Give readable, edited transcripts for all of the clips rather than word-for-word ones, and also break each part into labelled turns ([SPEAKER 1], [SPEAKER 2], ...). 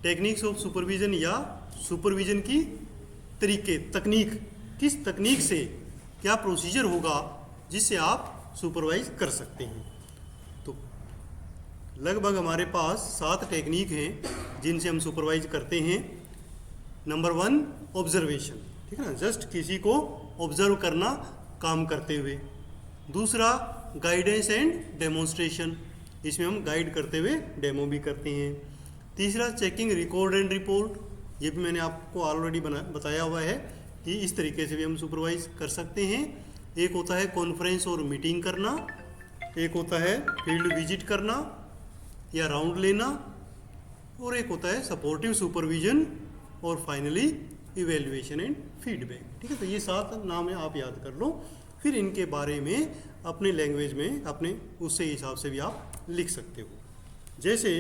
[SPEAKER 1] Techniques of supervision या supervision की तकनीक, किस तकनीक से क्या प्रोसीजर होगा जिससे आप सुपरवाइज कर सकते हैं। तो लगभग हमारे पास 7 टेक्निक हैं जिनसे हम सुपरवाइज करते हैं। नंबर 1 ऑब्जर्वेशन, ठीक है ना, जस्ट किसी को ऑब्जर्व करना काम करते हुए। दूसरा गाइडेंस एंड डेमोन्स्ट्रेशन, इसमें हम गाइड करते हुए डेमो भी करते हैं। तीसरा चेकिंग रिकॉर्ड एंड रिपोर्ट, ये भी मैंने आपको ऑलरेडी बताया हुआ है कि इस तरीके से भी हम सुपरवाइज कर सकते हैं। एक होता है कॉन्फ्रेंस और मीटिंग करना, एक होता है फील्ड विजिट करना या राउंड लेना, और एक होता है सपोर्टिव सुपरविजन, और फाइनली इवेल्युएशन एंड फीडबैक। ठीक है, तो ये 7 नाम है, आप याद कर लो, फिर इनके बारे में अपने लैंग्वेज में अपने उससे हिसाब से भी आप लिख सकते हो। जैसे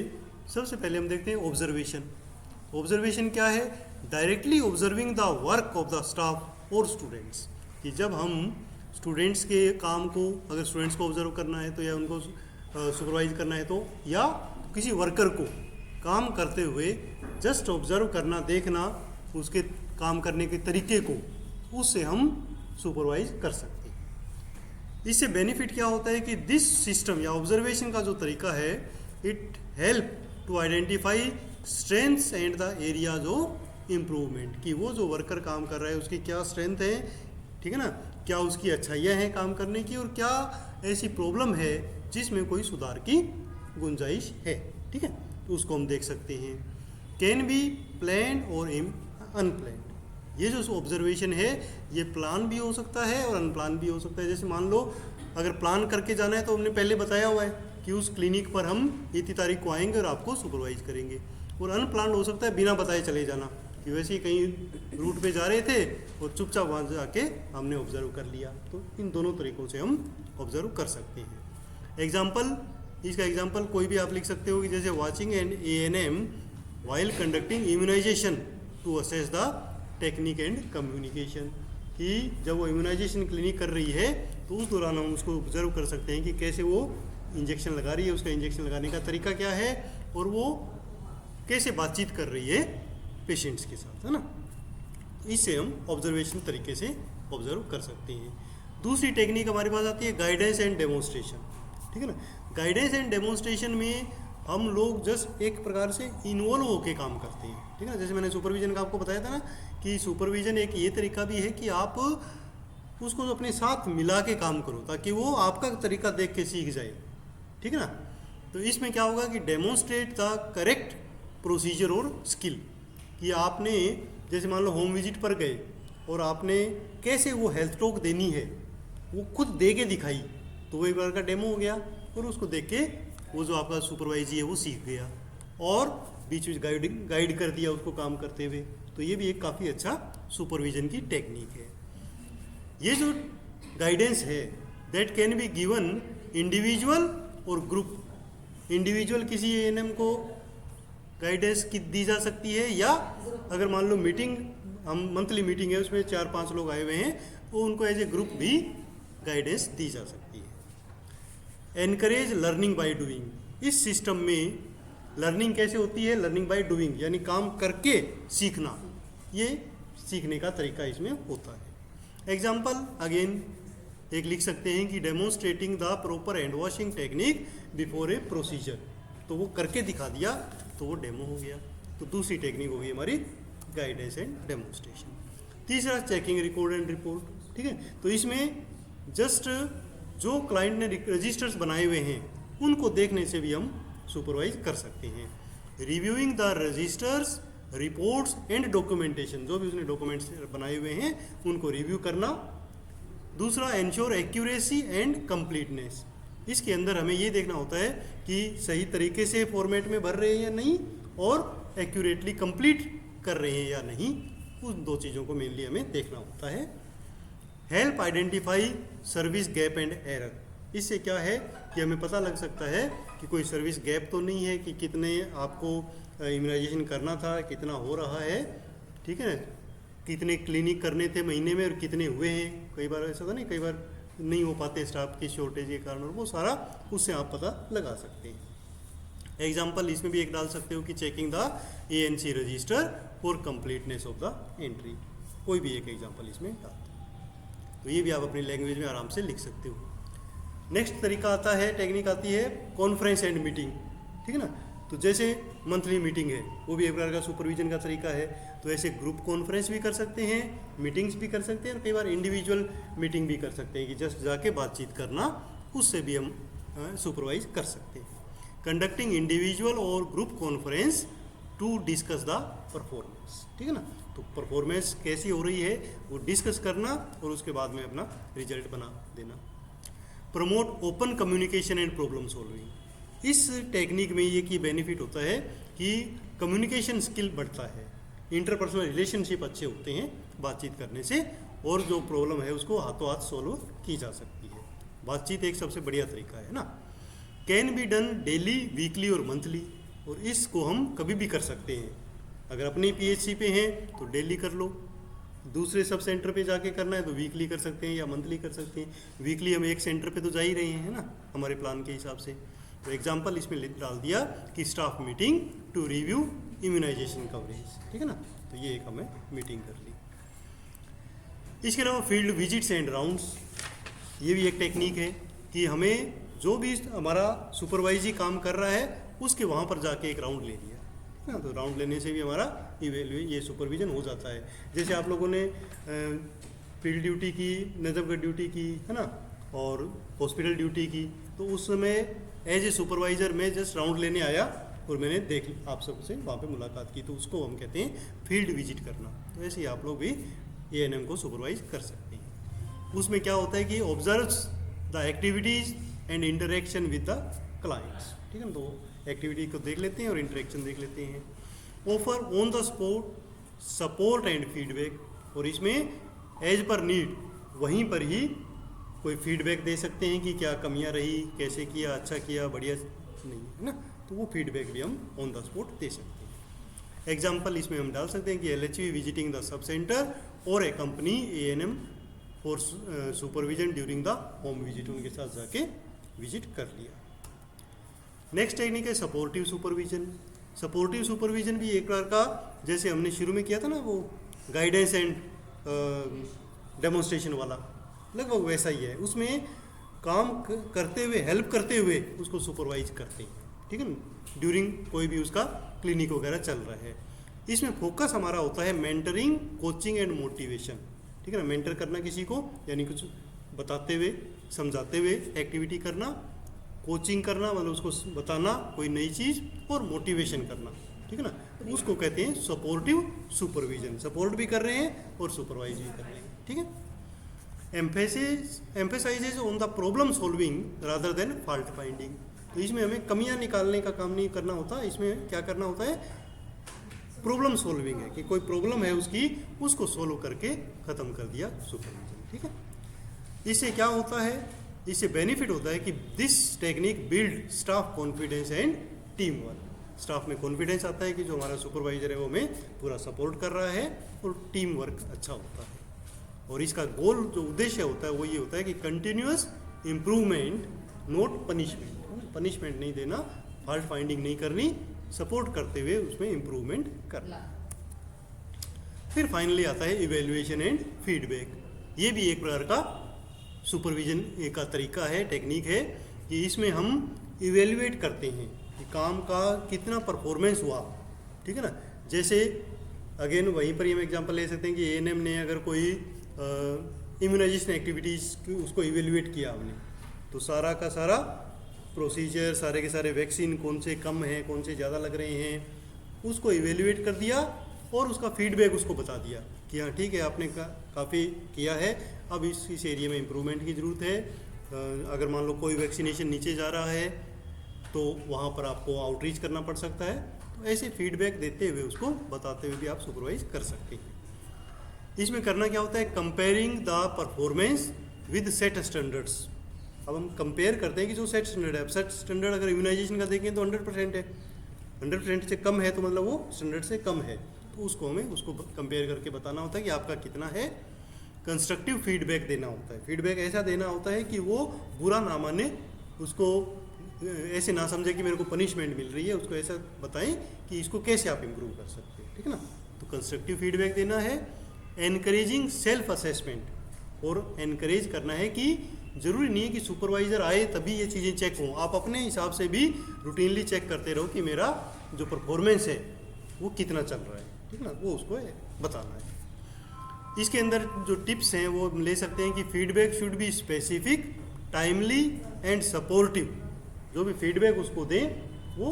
[SPEAKER 1] सबसे पहले हम देखते हैं ऑब्जर्वेशन। ऑब्जर्वेशन क्या है? Directly observing the work of the staff और स्टूडेंट्स, कि जब हम स्टूडेंट्स के काम को, अगर स्टूडेंट्स को ऑब्जर्व करना है तो, या उनको सुपरवाइज करना है तो, या किसी वर्कर को काम करते हुए जस्ट ऑब्जर्व करना, देखना उसके काम करने के तरीके को, उससे हम सुपरवाइज कर सकते हैं। इससे बेनिफिट क्या होता है कि दिस सिस्टम या ऑब्जर्वेशन का जो तरीका है, it help to identify strengths and the areas of improvement, कि वो जो वर्कर काम कर रहा है उसकी क्या स्ट्रेंथ है, ठीक है ना, क्या उसकी अच्छाइयाँ हैं काम करने की, और क्या ऐसी प्रॉब्लम है जिसमें कोई सुधार की गुंजाइश है। ठीक है, तो उसको हम देख सकते हैं। कैन बी प्लान और अनप्लान, ये जो ऑब्जर्वेशन है ये प्लान भी हो सकता है और अनप्लान भी हो सकता है। जैसे मान लो अगर प्लान करके जाना है तो हमने पहले बताया हुआ है कि उस क्लिनिक पर हम इतनी तारीख को आएंगे और आपको सुपरवाइज करेंगे, और अनप्लान हो सकता है बिना बताए चले जाना, कि वैसे ही कहीं रूट पे जा रहे थे और चुपचाप वहाँ जाके हमने ऑब्जर्व कर लिया। तो इन दोनों तरीक़ों से हम ऑब्जर्व कर सकते हैं। एग्जाम्पल, इसका एग्जाम्पल कोई भी आप लिख सकते हो कि जैसे watching and ANM while conducting immunisation to assess the technique and communication, कि जब वो इम्यूनाइजेशन क्लिनिक कर रही है तो उस दौरान हम उसको ऑब्जर्व कर सकते हैं कि कैसे वो इंजेक्शन लगा रही है, उसका इंजेक्शन लगाने का तरीका क्या है, और वो कैसे बातचीत कर रही है पेशेंट्स के साथ, है ना। इससे हम ऑब्जर्वेशन तरीके से ऑब्जर्व कर सकते हैं। दूसरी टेक्निक हमारे पास आती है गाइडेंस एंड डेमोन्स्ट्रेशन, ठीक है ना। गाइडेंस एंड डेमोन्स्ट्रेशन में हम लोग जस्ट एक प्रकार से इन्वॉल्व होकर काम करते हैं, ठीक है ना। जैसे मैंने सुपरविजन का आपको बताया था ना कि सुपरविजन एक ये तरीका भी है कि आप उसको अपने साथ मिला के काम करो ताकि वो आपका तरीका देख के सीख जाए, ठीक है ना। तो इसमें क्या होगा कि डेमोन्स्ट्रेट द करेक्ट प्रोसीजर और स्किल, कि आपने जैसे मान लो होम विजिट पर गए और आपने कैसे वो हेल्थ टॉक देनी है वो खुद दे के दिखाई, तो वो एक बार का डेमो हो गया, और उसको देख के वो जो आपका सुपरवाइजी है वो सीख गया, और बीच में गाइड कर दिया उसको काम करते हुए। तो ये भी एक काफ़ी अच्छा सुपरविजन की टेक्निक है। ये जो गाइडेंस है that can be given individual और ग्रुप। इंडिविजुअल किसी ANM को गाइडेंस की दी जा सकती है, या अगर मान लो मीटिंग, हम मंथली मीटिंग है उसमें 4-5 लोग आए हुए हैं तो उनको एज ए ग्रुप भी गाइडेंस दी जा सकती है। एनकरेज लर्निंग बाय डूइंग, इस सिस्टम में लर्निंग कैसे होती है? लर्निंग बाय डूइंग, यानी काम करके सीखना, ये सीखने का तरीका इसमें होता है। एग्जाम्पल अगेन एक लिख सकते हैं कि demonstrating the proper hand washing technique before A procedure, तो वो करके दिखा दिया तो वो डेमो हो गया। तो दूसरी टेक्निक होगी हमारी गाइडेंस एंड डेमोन्स्ट्रेशन। तीसरा चेकिंग रिकॉर्ड एंड रिपोर्ट, ठीक है। तो इसमें जस्ट जो क्लाइंट ने रजिस्टर्स बनाए हुए हैं उनको देखने से भी हम सुपरवाइज कर सकते हैं। Reviewing the registers, reports and documentation, जो भी उसने डॉक्यूमेंट्स बनाए हुए हैं उनको रिव्यू करना। दूसरा एंश्योर एक्यूरेसी एंड कंप्लीटनेस, इसके अंदर हमें ये देखना होता है कि सही तरीके से फॉर्मेट में भर रहे हैं या नहीं, और एक्यूरेटली कंप्लीट कर रहे हैं या नहीं, उन 2 चीज़ों को मेनली हमें देखना होता है। Help identify service gap and error, इससे क्या है कि हमें पता लग सकता है कि कोई सर्विस गैप तो नहीं है, कि कितने आपको इम्यूनाइजेशन करना था, कितना हो रहा है, ठीक है, कितने क्लिनिक करने थे महीने में और कितने हुए हैं। कई बार ऐसा था नहीं, कई बार नहीं हो पाते स्टाफ की शॉर्टेज के कारण, और वो सारा उससे आप पता लगा सकते हैं। एग्जाम्पल इसमें भी एक डाल सकते हो कि checking the ANC register for completeness of the entry, कोई भी एक एग्जाम्पल इसमें डाल दो। तो ये भी आप अपनी लैंग्वेज में आराम से लिख सकते हो। नेक्स्ट तरीका आता है, टेक्निक आती है कॉन्फ्रेंस एंड मीटिंग, ठीक है ना। तो जैसे मंथली मीटिंग है, वो भी एक प्रकार का सुपरविजन का तरीका है। तो ऐसे ग्रुप कॉन्फ्रेंस भी कर सकते हैं, मीटिंग्स भी कर सकते हैं, और कई बार इंडिविजुअल मीटिंग भी कर सकते हैं कि जस्ट जाके बातचीत करना, उससे भी हम सुपरवाइज कर सकते हैं। कंडक्टिंग इंडिविजुअल और group conference to discuss the performance, ठीक है ना। तो परफॉर्मेंस कैसी हो रही है वो डिस्कस करना और उसके बाद में अपना रिजल्ट बना देना। Promote open communication and problem solving. इस टेक्निक में ये की बेनिफिट होता है कि कम्युनिकेशन स्किल बढ़ता है, इंटरपर्सनल रिलेशनशिप अच्छे होते हैं बातचीत करने से, और जो प्रॉब्लम है उसको हाथों हाथ सॉल्व की जा सकती है। बातचीत एक सबसे बढ़िया तरीका है ना। Can be done daily, weekly और मंथली, और इसको हम कभी भी कर सकते हैं। अगर अपनी PHC पे हैं तो डेली कर लो, दूसरे सब सेंटर पे जाके करना है तो वीकली कर सकते हैं या मंथली कर सकते हैं। वीकली हम एक सेंटर पे तो जा ही रहे हैं ना हमारे प्लान के हिसाब से। तो एग्जांपल इसमें डाल दिया कि staff meeting to review immunisation coverage, ठीक है ना। तो ये एक हमें मीटिंग कर ली। इसके अलावा फील्ड विजिट्स एंड राउंड्स, ये भी एक टेक्निक है कि हमें जो भी हमारा सुपरवाइजरी काम कर रहा है उसके वहाँ पर जाके एक राउंड ले लिया, है ना। तो राउंड लेने से भी हमारा ये सुपरविजन हो जाता है। जैसे आप लोगों ने फील्ड ड्यूटी की, नजफगढ़ ड्यूटी की, है ना, और हॉस्पिटल ड्यूटी की, तो उस समय एज ए सुपरवाइज़र मैं जस्ट राउंड लेने आया और मैंने देख आप सबसे वहाँ पे मुलाकात की, तो उसको हम कहते हैं फील्ड विजिट करना। तो ऐसे ही आप लोग भी ANM को सुपरवाइज कर सकते हैं। उसमें क्या होता है कि observes the activities and interaction with the clients, ठीक है ना। तो एक्टिविटी को देख लेते हैं और इंटरेक्शन देख लेते हैं। Offer on the spot support and feedback, और इसमें एज पर नीड वहीं पर ही कोई फीडबैक दे सकते हैं कि क्या कमियां रही, कैसे किया, अच्छा किया, बढ़िया नहीं, है ना। तो वो फीडबैक भी हम ऑन द स्पॉट दे सकते हैं। एग्जाम्पल इसमें हम डाल सकते हैं कि LHV visiting the sub centre और accompany ANM for supervision during the home visit, उनके साथ जाके विजिट कर लिया। नेक्स्ट टेक्निक है सपोर्टिव सुपरविजन। सपोर्टिव सुपरविजन भी एक प्रकार का, जैसे हमने शुरू में किया था ना वो गाइडेंस एंड डेमोन्स्ट्रेशन वाला, लगभग वैसा ही है। उसमें काम करते हुए, हेल्प करते हुए उसको सुपरवाइज करते हैं, ठीक है ना, ड्यूरिंग कोई भी उसका क्लिनिक वगैरह चल रहा है। इसमें फोकस हमारा होता है मेंटरिंग, कोचिंग एंड मोटिवेशन, ठीक है ना। मेंटर करना किसी को, यानी कुछ बताते हुए, समझाते हुए एक्टिविटी करना, कोचिंग करना मतलब उसको बताना कोई नई चीज़, और मोटिवेशन करना, ठीक है ना। उसको कहते हैं सपोर्टिव सुपरविजन। सपोर्ट भी कर रहे हैं और सुपरवाइज भी कर रहे हैं, ठीक है। Emphasises on the problem solving rather than fault finding. तो इसमें हमें कमियां निकालने का काम नहीं करना होता, इसमें क्या करना होता है, प्रॉब्लम सॉल्विंग है कि कोई प्रॉब्लम है उसकी, उसको सॉल्व करके ख़त्म कर दिया सुपरविजन, ठीक है। इससे क्या होता है, इससे बेनिफिट होता है कि this technique build staff confidence and team work. Staff में कॉन्फिडेंस आता है कि जो हमारा सुपरवाइजर है वो हमें पूरा सपोर्ट कर रहा है, और टीम वर्क अच्छा होता है। और इसका गोल, जो उद्देश्य होता है वो ये होता है कि continuous improvement, not punishment. Punishment नहीं देना, फॉल्ट फाइंडिंग नहीं करनी, सपोर्ट करते हुए उसमें इम्प्रूवमेंट करना। फिर फाइनली आता है इवेल्युएशन एंड फीडबैक। ये भी एक प्रकार का सुपरविजन का तरीका है, टेक्निक है, कि इसमें हम इवेल्युएट करते हैं कि काम का कितना परफॉर्मेंस हुआ, ठीक है ना। जैसे अगेन वहीं पर ही हम एग्जांपल ले सकते हैं कि ANM ने अगर कोई इम्यूनाइजेशन एक्टिविटीज़ उसको इवेल्युएट किया हमने, तो सारा का सारा प्रोसीजर, सारे के सारे वैक्सीन कौन से कम हैं, कौन से ज़्यादा लग रहे हैं, उसको इवेल्युएट कर दिया और उसका फीडबैक उसको बता दिया कि हाँ ठीक है, आपने काफ़ी किया है, अब इस एरिया में इम्प्रूवमेंट की ज़रूरत है। अगर मान लो कोई वैक्सीनेशन नीचे जा रहा है तो वहाँ पर आपको आउटरीच करना पड़ सकता है। तो ऐसे फीडबैक देते हुए, उसको बताते हुए भी आप सुपरवाइज कर सकते हैं। इसमें करना क्या होता है, comparing the performance with set standards. अब हम कंपेयर करते हैं कि जो सेट स्टैंडर्ड है, सेट स्टैंडर्ड अगर इम्यूनाइजेशन का देखें तो 100% है, 100% से कम है तो मतलब वो स्टैंडर्ड से कम है, तो उसको हमें उसको कंपेयर करके बताना होता है कि आपका कितना है। कंस्ट्रक्टिव फीडबैक देना होता है। फीडबैक ऐसा देना होता है कि वो बुरा ना माने, उसको ऐसे ना समझे कि मेरे को पनिशमेंट मिल रही है, उसको ऐसा बताएं कि इसको कैसे आप इम्प्रूव कर सकते हैं, ठीक है ना। तो कंस्ट्रक्टिव फीडबैक देना है, एनकरेजिंग सेल्फ असेसमेंट, और एनकरेज करना है कि ज़रूरी नहीं है कि सुपरवाइज़र आए तभी ये चीज़ें चेक हों, आप अपने हिसाब से भी रूटीनली चेक करते रहो कि मेरा जो परफॉर्मेंस है वो कितना चल रहा है, ठीक है ना, वो उसको बताना है। इसके अंदर जो टिप्स हैं वो ले सकते हैं कि feedback should be specific, timely and supportive. जो भी फीडबैक उसको दें वो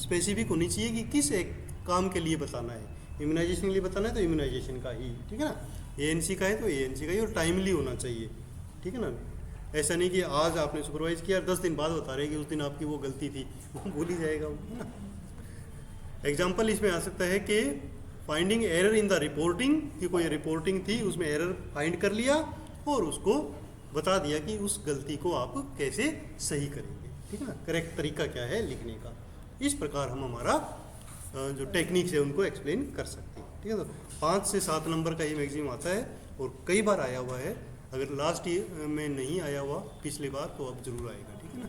[SPEAKER 1] स्पेसिफिक होनी चाहिए कि किस एक काम के लिए बताना है। इम्यूनाइजेशन के लिए बताना है तो इम्यूनाइजेशन का ही, ठीक है ना। एएनसी का है तो एएनसी का ही, और टाइमली होना चाहिए, ठीक है ना। ऐसा नहीं कि आज आपने सुपरवाइज किया 10 दिन बाद बता रहे कि उस दिन आपकी वो गलती थी, वो भूल ही जाएगा वो, है ना। एग्जाम्पल इसमें आ सकता है कि finding error in the reporting, कि कोई रिपोर्टिंग थी उसमें एरर फाइंड कर लिया और उसको बता दिया कि उस गलती को आप कैसे सही करेंगे, ठीक है ना, करेक्ट तरीका क्या है लिखने का। इस प्रकार हम हमारा जो टेक्निक्स है उनको एक्सप्लेन कर सकते हैं, ठीक है। तो 5 से 7 नंबर का ही मैक्सिमम आता है और कई बार आया हुआ है। अगर लास्ट ईयर में नहीं आया हुआ पिछली बार तो अब जरूर आएगा, ठीक है ना।